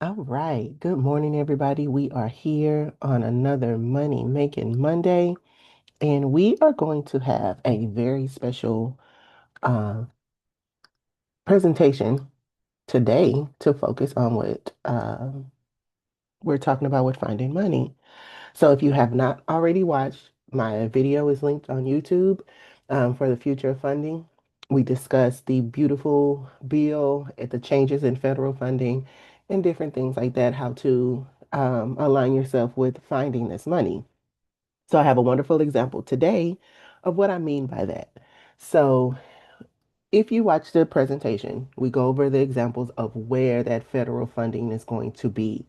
All right. Good morning, everybody. We are here on another Money Making Monday, and we are going to have a very special uh, presentation today to focus on what we're talking about with finding money. So, if you have not already watched, my video is linked on YouTube for the future of funding. We discussed the beautiful bill, the changes in federal funding, and different things like that, how to align yourself with finding this money. So, I have a wonderful example today of what I mean by that. So, if you watch the presentation, we go over the examples of where that federal funding is going to be.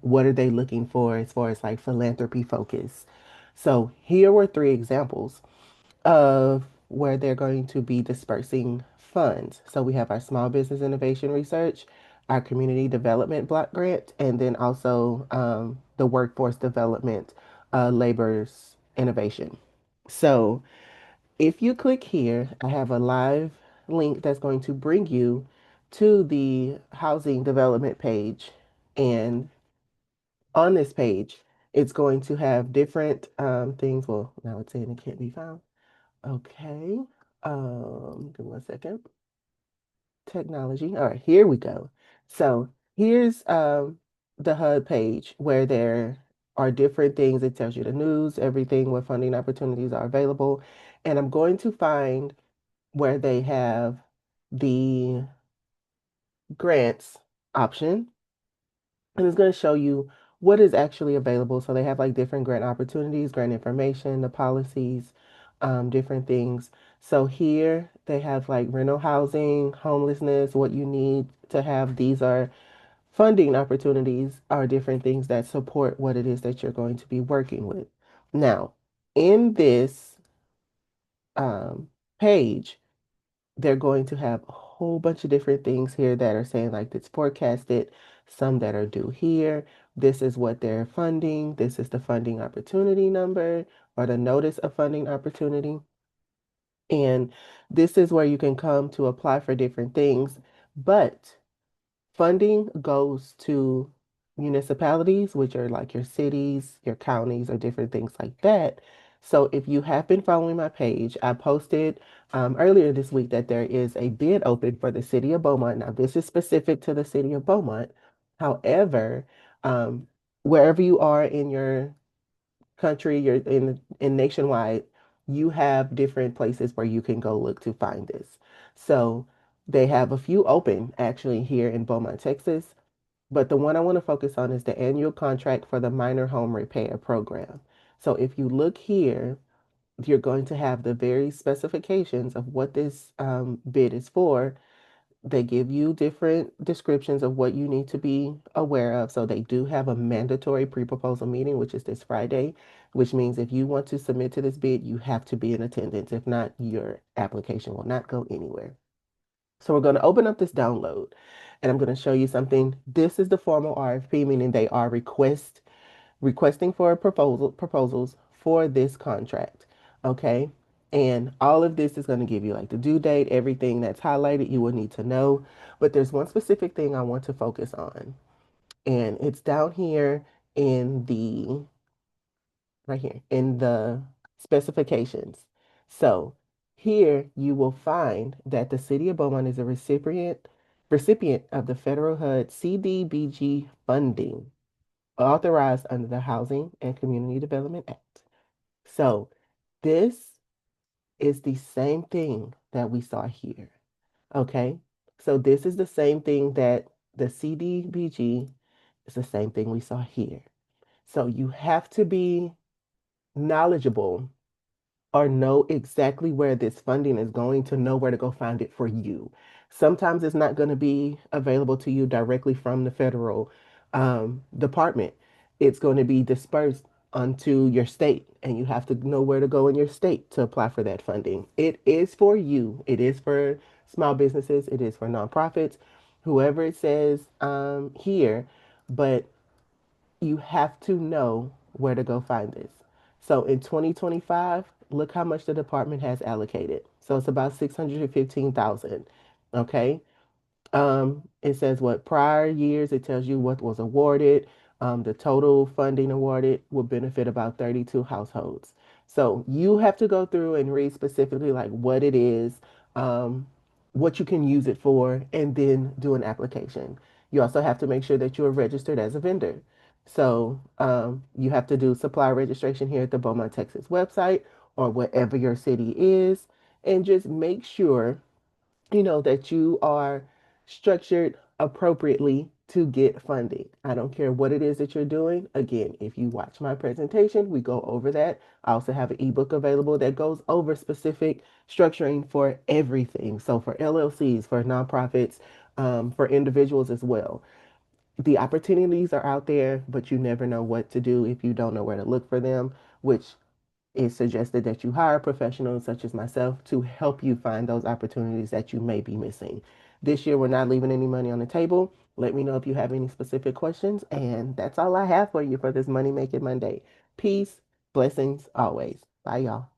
What are they looking for as far as like philanthropy focus? So here were three examples of where they're going to be dispersing funds. So we have our small business innovation research, our community development block grant, and then also the workforce development labor's innovation. So if you click here, I have a live link that's going to bring you to the housing development page. And on this page, it's going to have different things. Well, now it's saying it can't be found. Okay. Give me 1 second. Technology. All right, here we go. So here's the HUD page where there are different things. It tells you the news, everything, what funding opportunities are available. And I'm going to find where they have the grants option, and it's going to show you what is actually available. So they have like different grant opportunities, grant information, the policies, different things. So here they have like rental housing, homelessness, what you need to have. These are funding opportunities, are different things that support what it is that you're going to be working with. Now, in this um, page, they're going to have a whole bunch of different things here that are saying like it's forecasted, some that are due here. This is what they're funding. This is the funding opportunity number or the notice of funding opportunity. And this is where you can come to apply for different things. But funding goes to municipalities, which are like your cities, your counties, or different things like that. So if you have been following my page, I posted earlier this week that there is a bid open for the city of Beaumont. Now, this is specific to the city of Beaumont. However, um, wherever you are in your country, you're in nationwide, you have different places where you can go look to find this. So they have a few open actually here in Beaumont, Texas. But the one I want to focus on is the annual contract for the minor home repair program. So if you look here, you're going to have the very specifications of what this bid is for. They give you different descriptions of what you need to be aware of. So they do have a mandatory pre-proposal meeting, which is this Friday, which means if you want to submit to this bid, you have to be in attendance. If not, your application will not go anywhere. So we're going to open up this download and I'm going to show you something. This is the formal RFP, meaning they are requesting for proposals for this contract. Okay. And all of this is going to give you like the due date, everything that's highlighted you will need to know. But there's one specific thing I want to focus on. And it's down here in the right here in the specifications. So here you will find that the city of Beaumont is a recipient of the federal HUD CDBG funding authorized under the Housing and Community Development Act. So this is the same thing that we saw here. Okay. So this is the same thing that the CDBG is the same thing we saw here. So you have to be knowledgeable or know exactly where this funding is going to know where to go find it for you. Sometimes it's not going to be available to you directly from the federal department. It's going to be dispersed onto your state, and you have to know where to go in your state to apply for that funding. It is for you. It is for small businesses. It is for nonprofits, whoever it says here, but you have to know where to go find this. So in 2025, look how much the department has allocated. So it's about 615,000. Okay. It says what prior years, it tells you what was awarded. The total funding awarded will benefit about 32 households. So you have to go through and read specifically like what it is, um, what you can use it for, and then do an application. You also have to make sure that you are registered as a vendor. So you have to do supplier registration here at the Beaumont, Texas website or whatever your city is, and just make sure that you are structured appropriately to get funding. I don't care what it is that you're doing. Again, if you watch my presentation, we go over that. I also have an ebook available that goes over specific structuring for everything. So for LLCs, for nonprofits, for individuals as well. The opportunities are out there, but you never know what to do if you don't know where to look for them, which it's suggested that you hire professionals such as myself to help you find those opportunities that you may be missing. This year, we're not leaving any money on the table. Let me know if you have any specific questions. And that's all I have for you for this Money Making Monday. Peace, blessings always. Bye, y'all.